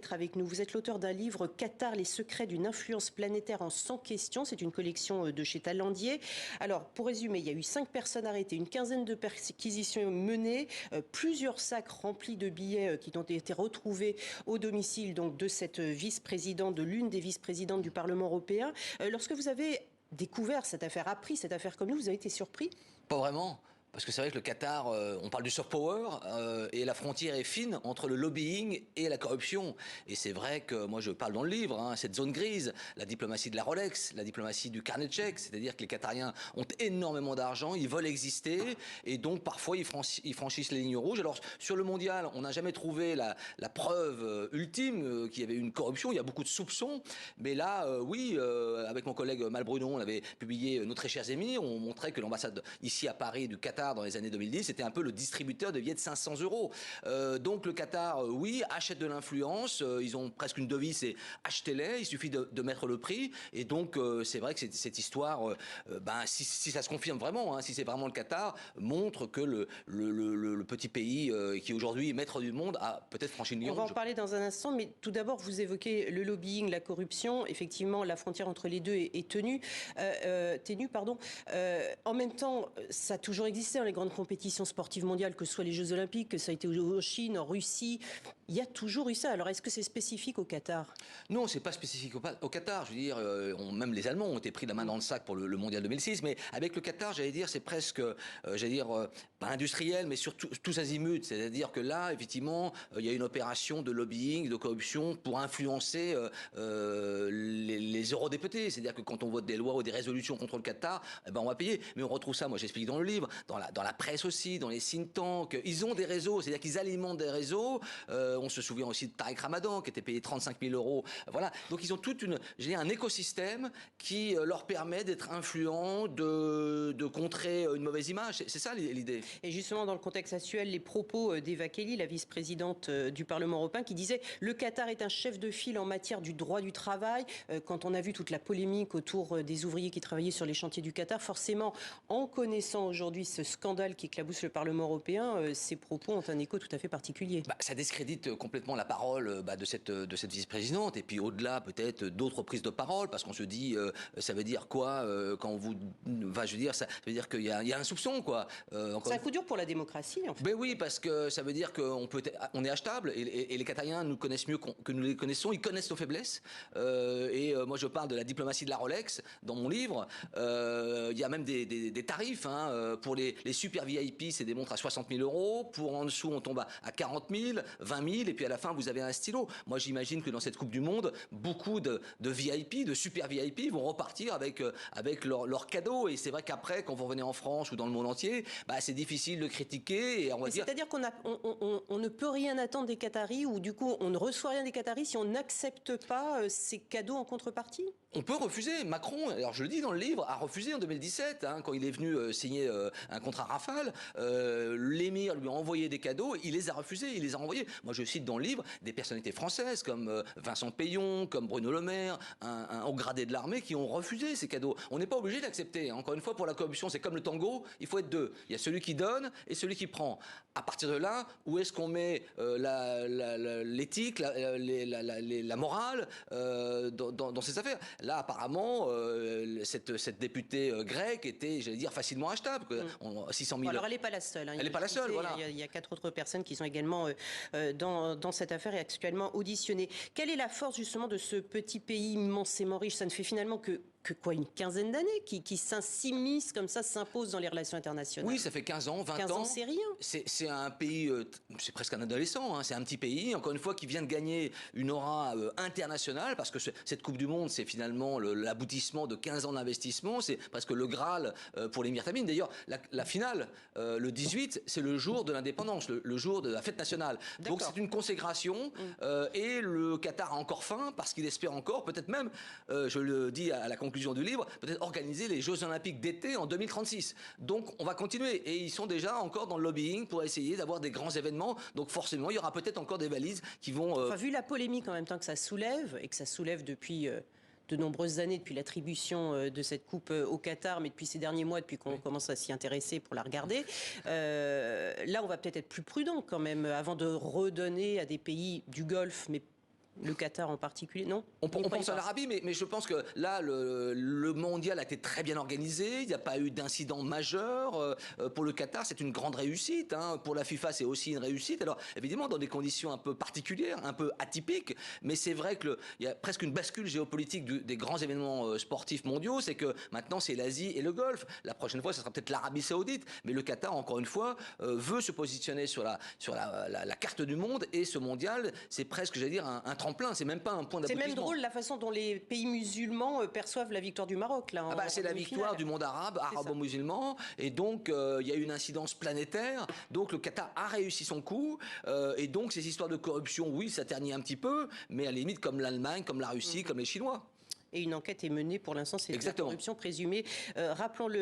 d'être avec nous. Vous êtes l'auteur d'un livre, Qatar, les secrets d'une influence planétaire en 100 questions. C'est une collection de chez Talandier. Alors, pour résumer, il y a eu 5 personnes arrêtées, une quinzaine de perquisitions menées, plusieurs sacs remplis de billets qui ont été retrouvés au domicile donc, de cette vice-présidente, de l'une des vice-présidentes du Parlement européen. Lorsque vous avez découvert cette affaire, appris cette affaire comme nous, vous avez été surpris? Pas vraiment. Parce que c'est vrai que le Qatar, on parle du soft power, et la frontière est fine entre le lobbying et la corruption. Et c'est vrai que, moi je parle dans le livre, hein, cette zone grise, la diplomatie de la Rolex, la diplomatie du carnet de chèques, c'est-à-dire que les Qatariens ont énormément d'argent, ils veulent exister, et donc parfois ils franchissent les lignes rouges. Alors sur le mondial, on n'a jamais trouvé la preuve ultime qu'il y avait une corruption, il y a beaucoup de soupçons, mais là, oui, avec mon collègue Mal Brunon, on avait publié Nos très chers émirs, on montrait que l'ambassade ici à Paris du Qatar dans les années 2010, c'était un peu le distributeur de billets de 500 €. Donc le Qatar, oui, achète de l'influence. Ils ont presque une devise, c'est achetez-les. Il suffit de mettre le prix. Et donc c'est vrai que cette histoire, si ça se confirme vraiment, hein, si c'est vraiment le Qatar, montre que le petit pays qui aujourd'hui est maître du monde a peut-être franchi une ligne rouge. On va en parler dans un instant, mais tout d'abord, vous évoquez le lobbying, la corruption. Effectivement, la frontière entre les deux est ténue. En même temps, ça a toujours existé dans les grandes compétitions sportives mondiales, que ce soit les Jeux Olympiques, que ça a été en Chine, en Russie. Il y a toujours eu ça. Alors, est-ce que c'est spécifique au Qatar? Non, c'est pas spécifique au Qatar. Je veux dire, même les Allemands ont été pris la main dans le sac pour le Mondial 2006. Mais avec le Qatar, j'allais dire, c'est presque, pas industriel, mais surtout tous azimuts. C'est-à-dire que là, effectivement, il y a une opération de lobbying, de corruption pour influencer les eurodéputés. C'est-à-dire que quand on vote des lois ou des résolutions contre le Qatar, on va payer. Mais on retrouve ça, moi j'explique dans le livre, dans la presse aussi, dans les think tanks. Ils ont des réseaux, c'est-à-dire qu'ils alimentent des réseaux. On se souvient aussi de Tariq Ramadan qui était payé 35 000 €. Voilà. Donc ils ont un écosystème qui leur permet d'être influents, de contrer une mauvaise image. C'est ça l'idée. Et justement, dans le contexte actuel, les propos d'Eva Kaili, la vice-présidente du Parlement européen, qui disait « Le Qatar est un chef de file en matière du droit du travail ». Quand on a vu toute la polémique autour des ouvriers qui travaillaient sur les chantiers du Qatar, forcément, en connaissant aujourd'hui ce scandale qui éclabousse le Parlement européen, ces propos ont un écho tout à fait particulier. Ça discrédite complètement la parole de cette vice-présidente, et puis au-delà peut-être d'autres prises de parole, parce qu'on se dit, ça veut dire quoi quand vous... ça veut dire qu'il y a un soupçon, quoi. C'est un coup dur pour la démocratie, en fait. Ben oui, parce que ça veut dire qu'on est achetable, et les Qatariens nous connaissent mieux que nous les connaissons, ils connaissent nos faiblesses, moi je parle de la diplomatie de la Rolex dans mon livre. Il y a même des tarifs, hein, pour les super VIP, c'est des montres à 60 000 €, pour en dessous on tombe à 40 000, 20 000, et puis à la fin vous avez un stylo. Moi j'imagine que dans cette Coupe du Monde, beaucoup de VIP, de super VIP vont repartir avec leurs cadeaux, et c'est vrai qu'après, quand vous revenez en France ou dans le monde entier, c'est difficile de critiquer, et on va dire... C'est-à-dire qu'on ne peut rien attendre des Qataris, ou du coup on ne reçoit rien des Qataris si on n'accepte pas ces cadeaux en contrepartie? On peut refuser. Macron, alors je le dis dans le livre, a refusé en 2017, hein, quand il est venu signer un contrat Rafale. L'émir lui a envoyé des cadeaux, il les a refusés, il les a envoyés. Moi je cite dans le livre des personnalités françaises comme Vincent Peillon, comme Bruno Le Maire, un haut gradé de l'armée, qui ont refusé ces cadeaux. On n'est pas obligé d'accepter. Encore une fois, pour la corruption, c'est comme le tango, il faut être deux. Il y a celui qui donne et celui qui prend. À partir de là, où est-ce qu'on met l'éthique, la morale dans ces affaires? Là, apparemment, cette députée grecque était, j'allais dire, facilement achetable. 600 000... Alors, elle n'est pas la seule. Hein. Elle n'est pas la seule, voilà. Il y a 4 autres personnes qui sont également dans cette affaire et actuellement auditionnées. Quelle est la force, justement, de ce petit pays immensément riche? Ça ne fait finalement que quoi, une quinzaine d'années qui s'immisce comme ça, s'impose dans les relations internationales? Oui, ça fait 15 ans, 20 ans. 15 ans, c'est rien. C'est un pays, c'est presque un adolescent, hein, c'est un petit pays, encore une fois, qui vient de gagner une aura internationale, parce que cette Coupe du Monde, c'est finalement l'aboutissement de 15 ans d'investissement, c'est presque le Graal pour les Tamim. D'ailleurs, la finale, le 18, c'est le jour de l'indépendance, le jour de la fête nationale. Donc c'est une consécration, et le Qatar a encore faim, parce qu'il espère encore, peut-être même, je le dis à la conclusion du livre, peut-être organiser les Jeux Olympiques d'été en 2036. Donc on va continuer, et ils sont déjà encore dans le lobbying pour essayer d'avoir des grands événements, donc forcément il y aura peut-être encore des valises qui vont... Enfin, vu la polémique en même temps que ça soulève, et que ça soulève depuis... de nombreuses années, depuis l'attribution de cette coupe au Qatar, mais depuis ces derniers mois, depuis qu'on commence à s'y intéresser pour la regarder, là on va peut-être être plus prudent quand même, avant de redonner à des pays du Golfe, mais Le Qatar en particulier, non? On pense à l'Arabie, mais je pense que là, le mondial a été très bien organisé. Il n'y a pas eu d'incident majeur. Pour le Qatar, c'est une grande réussite. Pour la FIFA, c'est aussi une réussite. Alors, évidemment, dans des conditions un peu particulières, un peu atypiques. Mais c'est vrai qu'il y a presque une bascule géopolitique des grands événements sportifs mondiaux. C'est que maintenant, c'est l'Asie et le Golfe. La prochaine fois, ce sera peut-être l'Arabie Saoudite. Mais le Qatar, encore une fois, veut se positionner sur la carte du monde. Et ce mondial, c'est presque, j'allais dire, un tremplin. C'est même pas un point d'aboutissement. C'est même drôle la façon dont les pays musulmans perçoivent la victoire du Maroc. Là, c'est la victoire du monde arabe, arabo-musulman, et donc il y a une incidence planétaire. Donc le Qatar a réussi son coup, et donc ces histoires de corruption, oui, ça ternit un petit peu, mais à la limite comme l'Allemagne, comme la Russie, comme les Chinois. Et une enquête est menée pour l'instant, c'est de la corruption présumée. Rappelons-le.